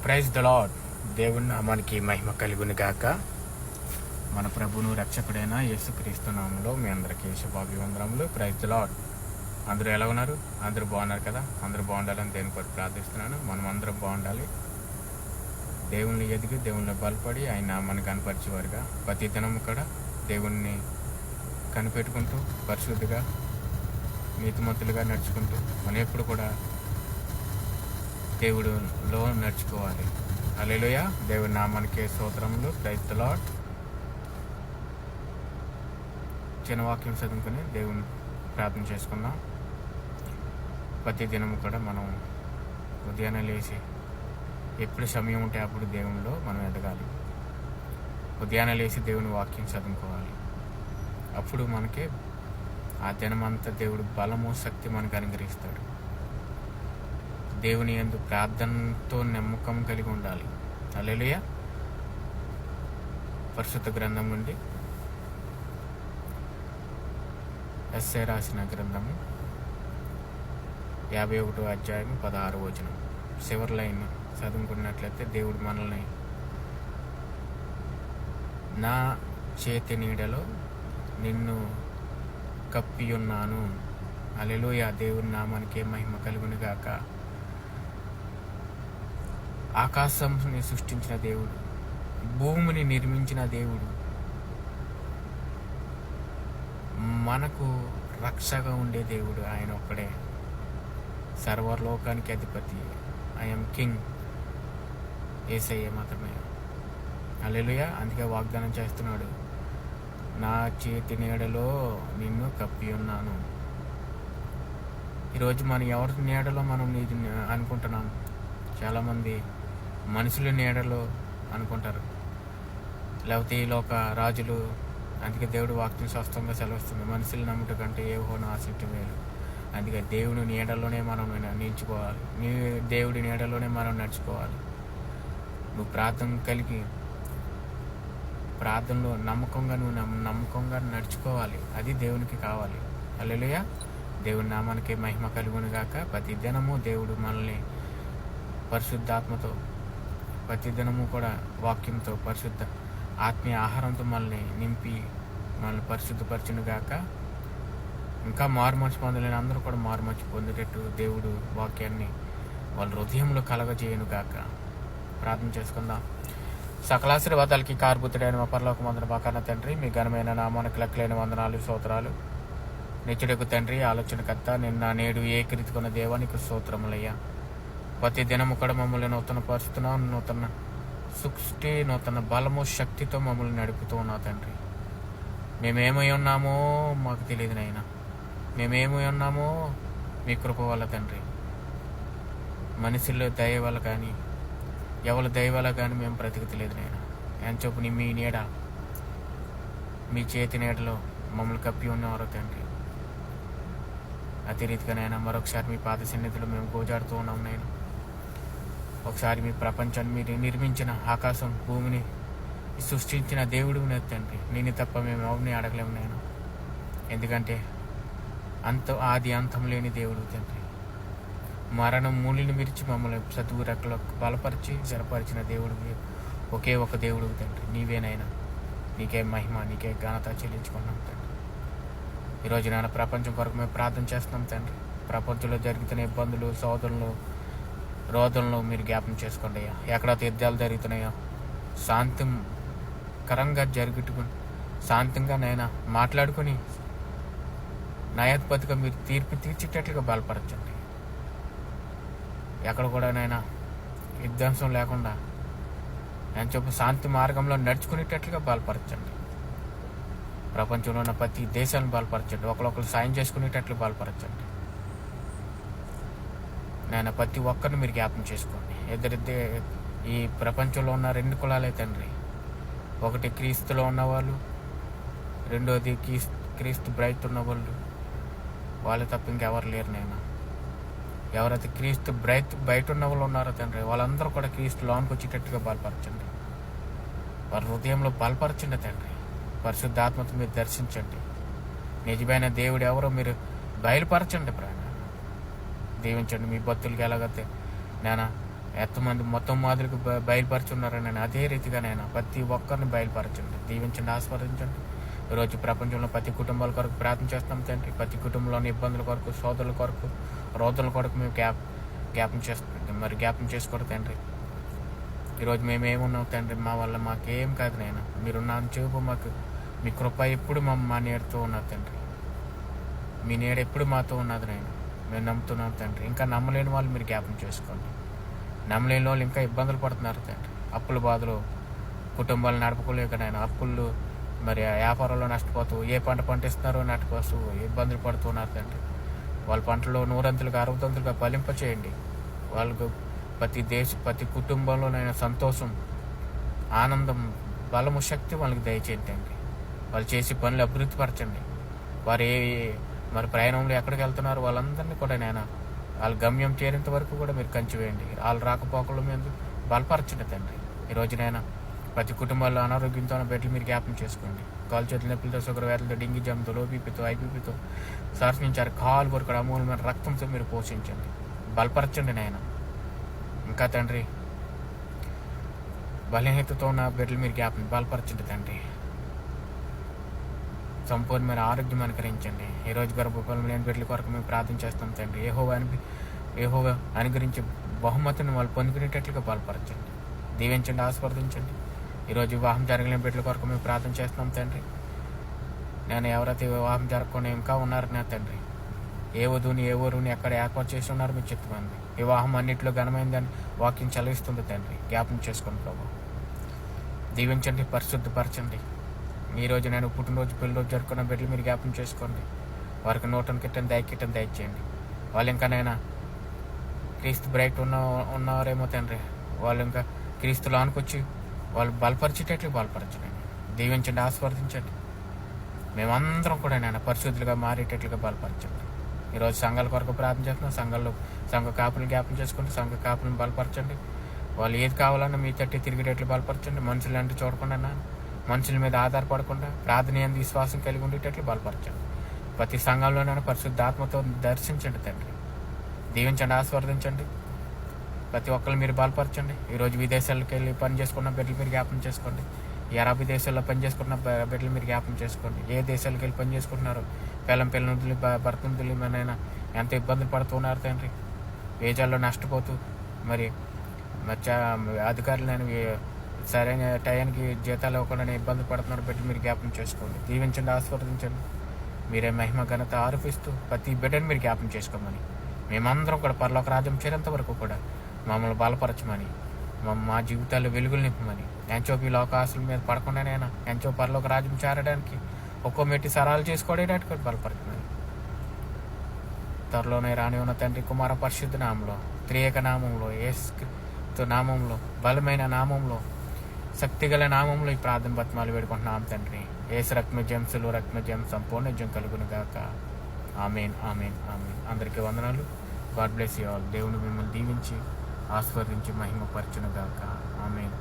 Praise the lord. దేవుని నామానికి మహిమ కలుగును గాక. మన ప్రభువును రక్షకుడైన యేసుక్రీస్తు నామములో మీ అందరికీ శుభాభివందనములు. Praise the lord. అందరూ ఎలా ఉన్నారు? అందరూ బాగున్నారు కదా? అందరూ బాగుండాలని దేవుని కొరకు ప్రార్థిస్తున్నాను. మనం అందరం బాగుండాలి. దేవుణ్ణి ఎదిగి దేవుణ్ణి బలపడి ఆయన నామాన్ని కనపరిచేవారుగా ప్రతి దినము కూడా దేవుణ్ణి కనిపెట్టుకుంటూ పరిశుద్ధిగా నీతిమంతులుగా నడుచుకుంటూ మనం ఎప్పుడు కూడా దేవుడిలో నడుచుకోవాలి. హల్లెలూయా. దేవుని నామానికి స్తోత్రములు. Praise the Lord. చిన్న వాక్యం చదువుకుని దేవుని ప్రార్థన చేసుకుందాం. ప్రతి దినము కూడా మనం ఉదయాన్నే లేచి ఎప్పుడు సమయం ఉంటే అప్పుడు దేవునిలో మనం ఎదగాలి. ఉదయాన్నే లేచి దేవుని వాక్యం చదువుకోవాలి. అప్పుడు మనకి ఆ దినమంతా దేవుడు బలము శక్తి మనకు అనుగ్రహిస్తాడు. దేవుని యందు ప్రార్థనతో నమ్మకం కలిగి ఉండాలి. హల్లెలూయా. పరిశుద్ధ గ్రంథం నుండి ఎస్ఐ రాసిన గ్రంథము 51వ అధ్యాయం 16వ వచనం చివరి లైన్ చదువుకున్నట్లయితే, దేవుడు మనల్ని నా చేతి నీడలో నిన్ను కప్పి ఉన్నాను. హల్లెలూయా. దేవుని నామానికి మహిమ కలుగును గాక. ఆకాశంని సృష్టించిన దేవుడు, భూమిని నిర్మించిన దేవుడు, మనకు రక్షగా ఉండే దేవుడు ఆయన ఒక్కడే. సర్వలోకానికి అధిపతి. I'm king. యేసయ్య మాత్రమే. హల్లెలూయా. అందుకే వాగ్దానం చేస్తున్నాడు, నా చేతి నీడలో నిన్ను కప్పి ఉన్నాను. ఈరోజు మనం ఎవరి నీడలో మనం అనుకుంటున్నాం? చాలామంది మనుషుల నీడలో అనుకుంటారు, లేకపోతే ఈ లోక రాజులు. అందుకే దేవుడు వాక్యం స్పష్టంగా సెలవుస్తుంది, మనుషులు నమ్ముట కంటే యెహోవాను ఆశ్రయించుట మేలు. అందుకే దేవుని నీడలోనే మనం నిలుచుకోవాలి. దేవుడి నీడలోనే మనం నడుచుకోవాలి. నువ్వు ప్రార్థన కలిగి ప్రార్థనలో నమ్మకంగా నడుచుకోవాలి. అది దేవునికి కావాలి. హల్లెలూయా. దేవుని నామానికి మహిమ కలుగును గాక. ప్రతి దినము దేవుడు మనల్ని పరిశుద్ధాత్మతో, ప్రతి దినము కూడా వాక్యంతో, పరిశుద్ధ ఆత్మీయ ఆహారంతో మనల్ని నింపి మనల్ని పరిశుద్ధపరచును గాక. ఇంకా మారుమర్చి పొందలేని అందరూ కూడా మారుమర్చి పొందేటట్టు దేవుడు వాక్యాన్ని వాళ్ళ హృదయంలో కలగజేయను గాక. ప్రార్థన చేసుకుందాం. సకలాశీర్వాదాలకి కారుపుతుడైన మా పరలోకమందున మా కన్న తండ్రి, మీ ఘనమైన నామానికి లెక్కలేని వందనాలు స్తోత్రాలు. నిత్యుడకు తండ్రి, ఆలోచనకర్త, నిన్న నేడు ఏకరీతికున్న దేవానికి స్తోత్రములయ్యా. ప్రతి దినము కూడా మమ్మల్ని నూతన పరుస్తున్నావు. నూతన సృష్టి, నూతన బలము, శక్తితో మమ్మల్ని నడుపుతూ ఉన్నావు తండ్రి. మేమేమై ఉన్నామో మాకు తెలియదు నాయన. మేమేమై ఉన్నామో మీ కృప వల్ల తండ్రి. మనుషుల దయ వల్ల కానీ, ఎవరి దయ వల్ల కానీ మేము బ్రతికలేదు నాయన. అని చెప్పు మీ నీడ, మీ చేతి నీడలో మమ్మల్ని కప్పి ఉన్నవారు తండ్రి. అతి రీతిగా నైనా మరొకసారి మీ పాద సన్నిధిలో మేము గోజాడుతూ ఉన్నాం నేను. ఒకసారి మీ ప్రపంచాన్ని మీరు నిర్మించిన ఆకాశం భూమిని సృష్టించిన దేవుడు తండ్రి. నేను తప్ప మేము ఎవరిని అడగలేము నేను. ఎందుకంటే ఆది అంతం లేని దేవుడు తండ్రి. మరణం మూలిని విరిచి మమ్మల్ని చదువు రెక్కలకు బలపరిచి స్థిరపరిచిన దేవుడు ఒకే ఒక దేవుడు తండ్రి. నీవేనైనా. నీకే మహిమ, నీకే ఘనత చెల్లించుకున్నాం తండ్రి. ఈరోజు నాన్న ప్రపంచం కొరకు మేము ప్రార్థన చేస్తున్నాం తండ్రి. ప్రపంచంలో జరుగుతున్న ఇబ్బందులు, సోదరులు, రోదనలు మీరు జ్ఞాపకం చేసుకోండి అయ్యా. ఎక్కడైతే యుద్ధాలు జరుగుతున్నాయో శాంతికరంగా శాంతంగా నైనా మాట్లాడుకొని న్యాయాధిపతిగా మీరు తీర్పు తీర్చేటట్లుగా బలపరచండి. ఎక్కడ కూడా నైనా విధ్వంసం లేకుండా అని చెప్పి శాంతి మార్గంలో నడుచుకునేటట్లుగా బలపరచండి. ప్రపంచంలో ఉన్న ప్రతి దేశాలను బలపరచండి. ఒకరొకరు సాయం చేసుకునేటట్లు బలపరచండి. నేను ప్రతి ఒక్కరిని మీరు జ్ఞాపకం చేసుకోండి. ఈ ప్రపంచంలో ఉన్న 2 కులాలే తండ్రి. ఒకటి క్రీస్తులో ఉన్నవాళ్ళు, రెండోది క్రీస్తు బ్రైత్ ఉన్నవాళ్ళు. వాళ్ళు తప్ప ఇంకెవరు లేరు నేను. ఎవరైతే క్రీస్తు బయట ఉన్న వాళ్ళు ఉన్నారో తండ్రి, వాళ్ళందరూ కూడా క్రీస్తు లోనికి వచ్చేటట్టుగా బలపరచండి. వారి హృదయంలో బలపరచండి తండ్రి. పరిశుద్ధాత్మతో మీరు దర్శించండి. నిజమైన దేవుడు ఎవరో మీరు బయలుపరచండి. ప్రాణ దీవించండి. మీ భక్తులకి ఎలాగైతే నేను ఎంతమంది మొత్తం మాదిరికి బయలుపరుచున్నారని అదే రీతిగా నేను ప్రతి ఒక్కరిని బయలుపరచండి, దీవించండి, ఆస్వాదించండి. ఈరోజు ప్రపంచంలో ప్రతి కుటుంబాల కొరకు ప్రార్థన చేస్తాం తండ్రి. ప్రతి కుటుంబంలోని ఇబ్బందుల కొరకు, సోదరుల కొరకు, రోదల కొరకు మేము జ్ఞాపం చేసుకోరు తండ్రి. ఈరోజు మేము ఏమున్నాం తండ్రి, మా వల్ల మాకేం కాదు నేను, మీరున్న చూపు మాకు, మీ కృప ఎప్పుడు మా నీడతో ఉన్నది తండ్రి. మీ నీడ ఎప్పుడు మాతో ఉన్నది నేను, మేము నమ్ముతున్నాం తండ్రి. ఇంకా నమ్మలేని వాళ్ళు మీరు జ్ఞాపం చేసుకోండి. నమ్మలేని వాళ్ళు ఇంకా ఇబ్బందులు పడుతున్నారు తండ్రి. అప్పుల బాధలు, కుటుంబాలు నడపకోలేక నేను అప్పులు, మరి వ్యాపారంలో నష్టపోతూ, ఏ పంట పండిస్తున్నారో నష్టపోతూ ఇబ్బందులు పడుతున్నారు తండ్రి. వాళ్ళ పంటలో 100 60 ఫలింప చేయండి. వాళ్ళకు ప్రతి కుటుంబంలోనైనా సంతోషం, ఆనందం, బలము, శక్తి వాళ్ళకి దయచేయండి తండ్రి. వాళ్ళు చేసే పనులు అభివృద్ధి పరచండి. వారు మరి ప్రయాణంలో ఎక్కడికి వెళ్తున్నారు వాళ్ళందరినీ కూడా నేను వాళ్ళ గమ్యం చేరేంత వరకు కూడా మీరు కంచి వేయండి. వాళ్ళ రాకపోకల మీద బలపరచండి తండ్రి. ఈరోజు నేను ప్రతి కుటుంబాల్లో అనారోగ్యంతో బిడ్డలు మీరు జ్ఞాపం చేసుకోండి. కాలు చేతుల నొప్పులతో, షుగర్ వ్యాధులతో, డెంగ్యూ జమ్తో, లోబీపీతో, ఐపీపీతో శాసించారు. కాలు కొరకు అమూల్యమైన రక్తంతో మీరు పోషించండి, బలపరచండి నాయన. ఇంకా తండ్రి బలహీనతతో ఉన్న బిడ్డలు మీరు బలపరచండి తండ్రి. సంపూర్ణమైన ఆరోగ్యం అనుకరించండి. ఈరోజు గర్భఫలం లేని బిడ్డల కొరకు మేము ప్రార్థన చేస్తాం తండ్రి. యెహోవా అనుగ్రహించే బహుమతిని వాళ్ళు పొందుకునేటట్లుగా బలపరచండి, దీవించండి, ఆస్వాదించండి. ఈరోజు వివాహం జరగలేని బిడ్డల కొరకు మేము ప్రార్థన చేస్తున్నాం తండ్రి. నేను ఎవరైతే వివాహం జరగకుండా ఇంకా ఉన్నారు నా తండ్రి, ఏ వధువుని ఏ ఊరుని ఎక్కడ ఏర్పాటు చేసి ఉన్నారు మీరు చెప్తుంది. వివాహం అన్నింటిలో ఘనమైందని వాక్యం చదివిస్తుంది తండ్రి. జ్ఞాపం చేసుకోండి ప్రభు, దీవించండి, పరిశుద్ధపరచండి. ఈరోజు నేను పుట్టినరోజు, పెళ్లిరోజు జరుపుకున్న బిడ్డలు మీరు జ్ఞాపం చేసుకోండి. వారికి నోటను కిట్టని దయచేయండి. వాళ్ళు ఇంకా నైనా క్రీస్తు బ్రైట్ ఉన్నవారేమో తండ్రి, వాళ్ళు ఇంకా క్రీస్తులో అనుకొచ్చి వాళ్ళు బలపరిచేటట్లు బలపరచండి, దీవించండి, ఆస్వాదించండి. మేమందరం కూడా నేను పరిశుద్ధులుగా మారేటట్లుగా బలపరచండి. ఈరోజు సంఘాల కొరకు ప్రార్థన చేస్తున్నాం. సంఘ కాపులను జ్ఞాపం చేసుకోండి, సంఘ కాపులను బలపరచండి. వాళ్ళు ఏది కావాలన్నా మీ తట్టి తిరిగేటట్లు బలపరచండి. మనుషులు అంటే చూడకుండా, మనుషుల మీద ఆధారపడకుండా ప్రార్థన ఎందు విశ్వాసం కలిగి ఉండేటట్లు బలపరచండి. ప్రతి సంఘంలోనైనా పరిశుద్ధాత్మతో దర్శించండి తండ్రి, దీవించండి, ఆస్వాదించండి. ప్రతి ఒక్కరు మీరు బలపరచండి. ఈరోజు విదేశాలకు వెళ్ళి పని చేసుకున్న బిడ్డలు మీరు జ్ఞాపం చేసుకోండి. ఈ అరబీ దేశాల్లో పని చేసుకున్న బిడ్డలు మీరు జ్ఞాపం చేసుకోండి. ఏ దేశాలకు వెళ్ళి పని చేసుకుంటున్నారో పిల్లలు భర్తనుదులు మనైనా ఎంత ఇబ్బందులు పడుతున్నారు తండ్రి. వేజాల్లో నష్టపోతూ మరి అధికారులు సరైన టయానికి జీతాలు ఇవ్వకుండా ఇబ్బంది పడుతున్నారు బిడ్డలు మీరు జ్ఞాపం చేసుకోండి, దీవించండి, ఆస్వాదించండి. మీరే మహిమ ఘనత ఆరోపిస్తూ ప్రతి బిడ్డను మీరు జ్ఞాపం చేసుకోమని, మేమందరం కూడా పరలోక రాజ్యం చేరేంత వరకు కూడా మమ్మల్ని బలపరచమని, మా జీవితాల్లో వెలుగులు నింపమని, ఎంచో ఈ లోకాసుల మీద పడకుండానైనా ఎంచో పరలోక రాజ్యం చేరడానికి ఒక్కో మెట్టి సరాలు చేసుకోవడానికి కూడా బలపరచమని, త్వరలోనే రాని ఉన్న తండ్రి, కుమార, పరిశుద్ధ నామంలో, త్రియేక నామంలో, యేసు నామంలో, బలమైన నామంలో, శక్తిగల నామంలో ఈ ప్రార్థన బతిమాలు వేడుకుంటున్నాం తండ్రి. యేసు రక్తజయం సంపూర్ణ విజయం కలుగును గాక. ఆమేన్, ఆమేన్, ఆమేన్. అందరికీ వందనాలు. God bless you all. దేవుని మిమ్మల్ని దీవించి ఆస్వాదించి మహిమపరచును గాక. ఆమేన్.